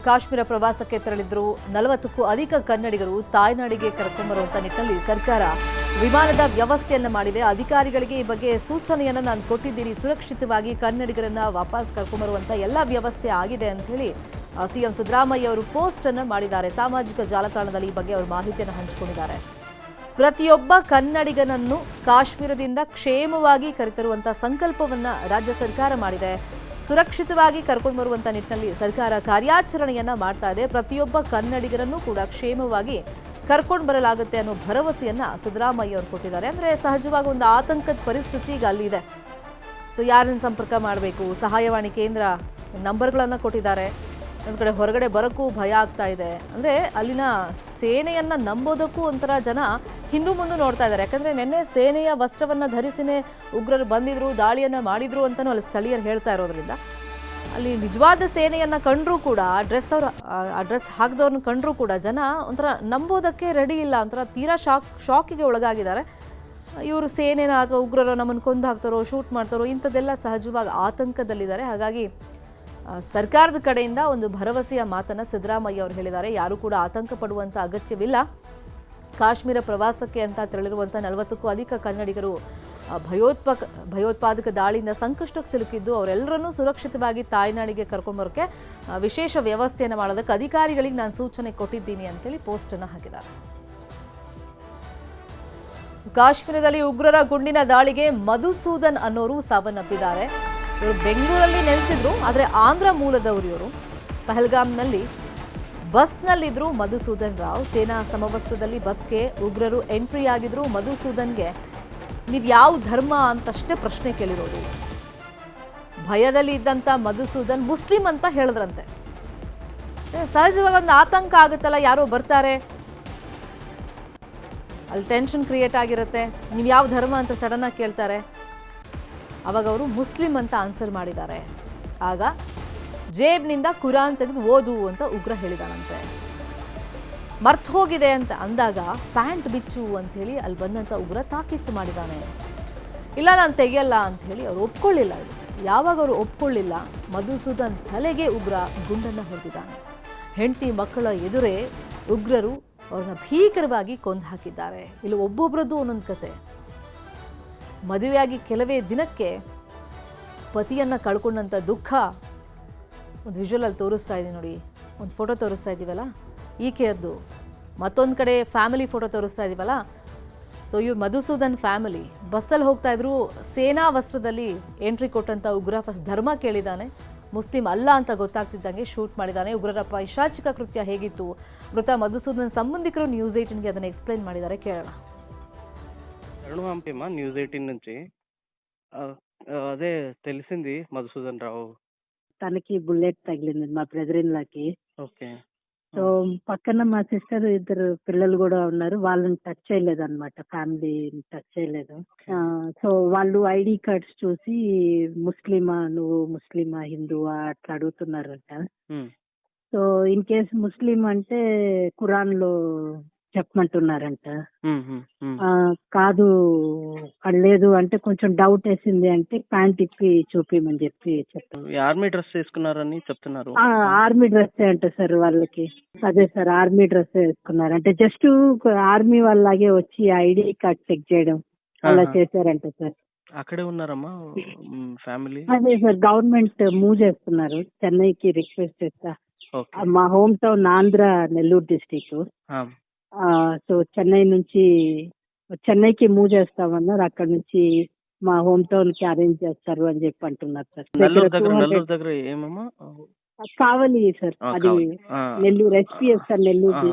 ಕಾಶ್ಮೀರ ಪ್ರವಾಸಕ್ಕೆ ತೆರಳಿದ್ರು 40ಕ್ಕೂ ಅಧಿಕ ಕನ್ನಡಿಗರು ತಾಯ್ನಾಡಿಗೆ ಕರೆತಂಬರುವಂತ ನಿಟ್ಟಿನಲ್ಲಿ ಸರ್ಕಾರ ವಿಮಾನದ ವ್ಯವಸ್ಥೆಯನ್ನ ಮಾಡಿದೆ. ಅಧಿಕಾರಿಗಳಿಗೆ ಈ ಬಗ್ಗೆ ಸೂಚನೆಯನ್ನ ನಾನು ಕೊಟ್ಟಿದ್ದೀನಿ. ಸುರಕ್ಷಿತವಾಗಿ ಕನ್ನಡಿಗರನ್ನ ವಾಪಸ್ ಕರ್ಕೊಂಬರುವಂತ ಎಲ್ಲ ವ್ಯವಸ್ಥೆ ಆಗಿದೆ ಅಂತ ಹೇಳಿ ಸಿಎಂ ಸಿದ್ದರಾಮಯ್ಯ ಅವರು ಪೋಸ್ಟ್ ಅನ್ನು ಮಾಡಿದ್ದಾರೆ. ಸಾಮಾಜಿಕ ಜಾಲತಾಣದಲ್ಲಿ ಈ ಬಗ್ಗೆ ಅವರು ಮಾಹಿತಿಯನ್ನು ಹಂಚಿಕೊಂಡಿದ್ದಾರೆ. ಪ್ರತಿಯೊಬ್ಬ ಕನ್ನಡಿಗನನ್ನು ಕಾಶ್ಮೀರದಿಂದ ಕ್ಷೇಮವಾಗಿ ಕರೆತರುವಂತ ಸಂಕಲ್ಪವನ್ನ ರಾಜ್ಯ ಸರ್ಕಾರ ಮಾಡಿದೆ. ಸುರಕ್ಷಿತವಾಗಿ ಕರ್ಕೊಂಡು ಬರುವಂತ ನಿಟ್ಟಿನಲ್ಲಿ ಸರ್ಕಾರ ಕಾರ್ಯಾಚರಣೆಯನ್ನ ಮಾಡ್ತಾ ಇದೆ. ಪ್ರತಿಯೊಬ್ಬ ಕನ್ನಡಿಗರನ್ನು ಕೂಡ ಕ್ಷೇಮವಾಗಿ ಕರ್ಕೊಂಡು ಬರಲಾಗುತ್ತೆ ಅನ್ನೋ ಭರವಸೆಯನ್ನ ಸಿದ್ದರಾಮಯ್ಯ ಅವರು ಕೊಟ್ಟಿದ್ದಾರೆ. ಅಂದ್ರೆ ಸಹಜವಾಗಿ ಒಂದು ಆತಂಕದ ಪರಿಸ್ಥಿತಿ ಈಗ ಅಲ್ಲಿದೆ. ಸೊ ಯಾರನ್ನ ಸಂಪರ್ಕ ಮಾಡಬೇಕು, ಸಹಾಯವಾಣಿ ಕೇಂದ್ರ ನಂಬರ್ಗಳನ್ನ ಕೊಟ್ಟಿದ್ದಾರೆ. ಒಂದು ಕಡೆ ಹೊರಗಡೆ ಬರೋಕ್ಕೂ ಭಯ ಆಗ್ತಾ ಇದೆ. ಅಂದರೆ ಅಲ್ಲಿನ ಸೇನೆಯನ್ನು ನಂಬೋದಕ್ಕೂ ಒಂಥರ ಜನ ಹಿಂದೂ ಮುಂದೆ ನೋಡ್ತಾ ಇದ್ದಾರೆ. ಯಾಕಂದರೆ ನಿನ್ನೆ ಸೇನೆಯ ವಸ್ತ್ರವನ್ನು ಧರಿಸಿನೇ ಉಗ್ರರು ಬಂದಿದ್ರು, ದಾಳಿಯನ್ನು ಮಾಡಿದ್ರು ಅಂತಲೂ ಅಲ್ಲಿ ಸ್ಥಳೀಯರು ಹೇಳ್ತಾ ಇರೋದ್ರಿಂದ ಅಲ್ಲಿ ನಿಜವಾದ ಸೇನೆಯನ್ನು ಕಂಡರೂ ಕೂಡ ಆ ಡ್ರೆಸ್ ಹಾಕಿದವ್ರನ್ನ ಕಂಡರೂ ಕೂಡ ಜನ ಒಂಥರ ನಂಬೋದಕ್ಕೆ ರೆಡಿ ಇಲ್ಲ. ಒಂಥರ ತೀರಾ ಶಾಕಿಗೆ ಒಳಗಾಗಿದ್ದಾರೆ. ಇವರು ಸೇನೆನ ಅಥವಾ ಉಗ್ರರು ನಮ್ಮನ್ನು ಕೊಂದು ಹಾಕ್ತಾರೋ, ಶೂಟ್ ಮಾಡ್ತಾರೋ, ಇಂಥದ್ದೆಲ್ಲ ಸಹಜವಾಗಿ ಆತಂಕದಲ್ಲಿದ್ದಾರೆ. ಹಾಗಾಗಿ ಸರ್ಕಾರದ ಕಡೆಯಿಂದ ಒಂದು ಭರವಸೆಯ ಮಾತನ್ನು ಸಿದ್ದರಾಮಯ್ಯ ಅವರು ಹೇಳಿದ್ದಾರೆ. ಯಾರು ಕೂಡ ಆತಂಕ ಪಡುವಂಥ ಅಗತ್ಯವಿಲ್ಲ. ಕಾಶ್ಮೀರ ಪ್ರವಾಸಕ್ಕೆ ಅಂತ ತೆರಳಿರುವಂಥ 40ಕ್ಕೂ ಅಧಿಕ ಕನ್ನಡಿಗರು ಭಯೋತ್ಪಾದಕ ದಾಳಿಯಿಂದ ಸಂಕಷ್ಟಕ್ಕೆ ಸಿಲುಕಿದ್ದು ಅವರೆಲ್ಲರನ್ನೂ ಸುರಕ್ಷಿತವಾಗಿ ತಾಯ್ನಾಡಿಗೆ ಕರ್ಕೊಂಬರೋಕ್ಕೆ ವಿಶೇಷ ವ್ಯವಸ್ಥೆಯನ್ನು ಮಾಡೋದಕ್ಕೆ ಅಧಿಕಾರಿಗಳಿಗೆ ನಾನು ಸೂಚನೆ ಕೊಟ್ಟಿದ್ದೀನಿ ಅಂತೇಳಿ ಪೋಸ್ಟನ್ನು ಹಾಕಿದ್ದಾರೆ. ಕಾಶ್ಮೀರದಲ್ಲಿ ಉಗ್ರರ ಗುಂಡಿನ ದಾಳಿಗೆ ಮಧುಸೂದನ್ ಅನ್ನೋರು ಸಾವನ್ನಪ್ಪಿದ್ದಾರೆ. ಇವರು ಬೆಂಗಳೂರಲ್ಲಿ ನೆಲೆಸಿದ್ರು, ಆದರೆ ಆಂಧ್ರ ಮೂಲದವರು. ಇವರು ಪಹಲ್ಗಾಮ್ನಲ್ಲಿ ಬಸ್ನಲ್ಲಿದ್ರು. ಮಧುಸೂದನ್ ರಾವ್ ಸೇನಾ ಸಮವಸ್ತ್ರದಲ್ಲಿ ಬಸ್ಗೆ ಉಗ್ರರು ಎಂಟ್ರಿ ಆಗಿದ್ರು. ಮಧುಸೂದನ್ಗೆ ನೀವು ಯಾವ ಧರ್ಮ ಅಂತಷ್ಟೇ ಪ್ರಶ್ನೆ ಕೇಳಿರೋದು. ಭಯದಲ್ಲಿ ಇದ್ದಂಥ ಮಧುಸೂದನ್ ಮುಸ್ಲಿಂ ಅಂತ ಹೇಳಿದ್ರಂತೆ. ಸಹಜವಾಗಿ ಒಂದು ಆತಂಕ ಆಗುತ್ತಲ್ಲ, ಯಾರೋ ಬರ್ತಾರೆ, ಅಲ್ಲಿ ಟೆನ್ಷನ್ ಕ್ರಿಯೇಟ್ ಆಗಿರುತ್ತೆ. ನೀವು ಯಾವ ಧರ್ಮ ಅಂತ ಸಡನ್ ಆಗಿ ಕೇಳ್ತಾರೆ. ಅವಾಗ ಅವರು ಮುಸ್ಲಿಂ ಅಂತ ಆನ್ಸರ್ ಮಾಡಿದ್ದಾರೆ. ಆಗ ಜೇಬ್ನಿಂದ ಕುರಾನ್ ತೆಗೆದು ಓದು ಅಂತ ಉಗ್ರ ಹೇಳಿದಾನಂತೆ. ಮರ್ತು ಹೋಗಿದೆ ಅಂತ ಅಂದಾಗ ಪ್ಯಾಂಟ್ ಬಿಚ್ಚು ಅಂಥೇಳಿ ಅಲ್ಲಿ ಬಂದಂಥ ಉಗ್ರ ತಾಕೀತು ಮಾಡಿದ್ದಾನೆ. ಇಲ್ಲ ನಾನು ತೆಗೆಯಲ್ಲ ಅಂಥೇಳಿ ಅವ್ರು ಒಪ್ಕೊಳ್ಳಿಲ್ಲ. ಯಾವಾಗ ಅವರು ಒಪ್ಕೊಳ್ಳಿಲ್ಲ, ಮಧುಸೂದನ್ ತಲೆಗೆ ಉಗ್ರ ಗುಂಡನ್ನು ಹೊಡೆದಿದ್ದಾನೆ. ಹೆಂಡತಿ ಮಕ್ಕಳ ಎದುರೇ ಉಗ್ರರು ಅವ್ರನ್ನ ಭೀಕರವಾಗಿ ಕೊಂದು ಹಾಕಿದ್ದಾರೆ. ಇಲ್ಲಿ ಒಬ್ಬೊಬ್ಬರದ್ದು ಒಂದೊಂದು ಕತೆ. ಮದುವೆಯಾಗಿ ಕೆಲವೇ ದಿನಕ್ಕೆ ಪತಿಯನ್ನು ಕಳ್ಕೊಂಡಂಥ ದುಃಖ ಒಂದು ವಿಜುವಲಲ್ಲಿ ತೋರಿಸ್ತಾ ಇದ್ದೀವಿ ನೋಡಿ. ಒಂದು ಫೋಟೋ ತೋರಿಸ್ತಾ ಇದ್ದೀವಲ್ಲ ಈಕೆಯದ್ದು, ಮತ್ತೊಂದು ಕಡೆ ಫ್ಯಾಮಿಲಿ ಫೋಟೋ ತೋರಿಸ್ತಾ ಇದ್ದೀವಲ್ಲ. ಸೊ ಇವ್ರು ಮಧುಸೂದನ್ ಫ್ಯಾಮಿಲಿ ಬಸ್ಸಲ್ಲಿ ಹೋಗ್ತಾ ಇದ್ರು. ಸೇನಾ ವಸ್ತ್ರದಲ್ಲಿ ಎಂಟ್ರಿ ಕೊಟ್ಟಂಥ ಉಗ್ರ ಫಸ್ಟ್ ಧರ್ಮ ಕೇಳಿದ್ದಾನೆ. ಮುಸ್ಲಿಂ ಅಲ್ಲ ಅಂತ ಗೊತ್ತಾಗ್ತಿದ್ದಂಗೆ ಶೂಟ್ ಮಾಡಿದ್ದಾನೆ. ಉಗ್ರರ ಪೈಶಾಚಿಕ ಕೃತ್ಯ ಹೇಗಿತ್ತು, ಮೃತ ಮಧುಸೂದನ್ ಸಂಬಂಧಿಕರು ನ್ಯೂಸ್ 18ಗೆ ಅದನ್ನು ఎక్స్‌ప్లెయిన్ ಮಾಡಿದ್ದಾರೆ. కేరళ పంపిమా న్యూస్ 18 నుంచి అదే తెలిసింది మధుసూదన్ రావు తనకి బుల్లెట్ తగిలింది మా బ్రదర్ ఇన్ లాకి. ఓకే. సో పక్కన మా సిస్టర్ ఇద్దరు పిల్లలు కూడా ఉన్నారు. వాళ్ళని టచ్ చేయలేదు అనమాట, ఫ్యామిలీ టచ్ చేయలేదు. సో వాళ్ళు ఐడి కార్డ్స్ చూసి ముస్లిమా, నువ్వు ముస్లిమా హిందువా అట్లా అడుగుతున్నారంట. సో ఇన్ కేస్ ముస్లిం అంటే ఖురాన్ లో చెప్పమంటున్నారంట. కాదు లేదు అంటే కొంచెం డౌట్ వేసింది అంటే ప్యాంట్ ఇప్పి చూపిమని చెప్పి చెప్పారు. ఆర్మీ డ్రెస్ వేసుకున్నారని చెప్తున్నారు. ఆర్మీ డ్రెస్ అంట సార్ వాళ్ళకి. అదే సార్ ఆర్మీ డ్రెస్ వేసుకున్నారు అంటే జస్ట్ ఆర్మీ వాళ్ళలాగే వచ్చి ఐడి కార్డ్ చెక్ చేయడం అలా చేశారంట సార్. అక్కడే ఉన్నారమ్మా ఫ్యామిలీ? అదే సార్, గవర్నమెంట్ మూవ్ చేస్తున్నారు. చెన్నైకి రిక్వెస్ట్ చేస్తా. మా home town Andhra Nellore district. So చెన్నైకి మూవ్ చేస్తామన్నారు. అక్కడ నుంచి మా హోమ్ టౌన్ కి అరేంజ్ చేస్తారు అని చెప్పి అంటున్నారు సార్. దగ్గర ఏమమ్మా కావాలి సార్, అది నెల్లూరు ఎస్పీఎస్ సార్, నెల్లూరు.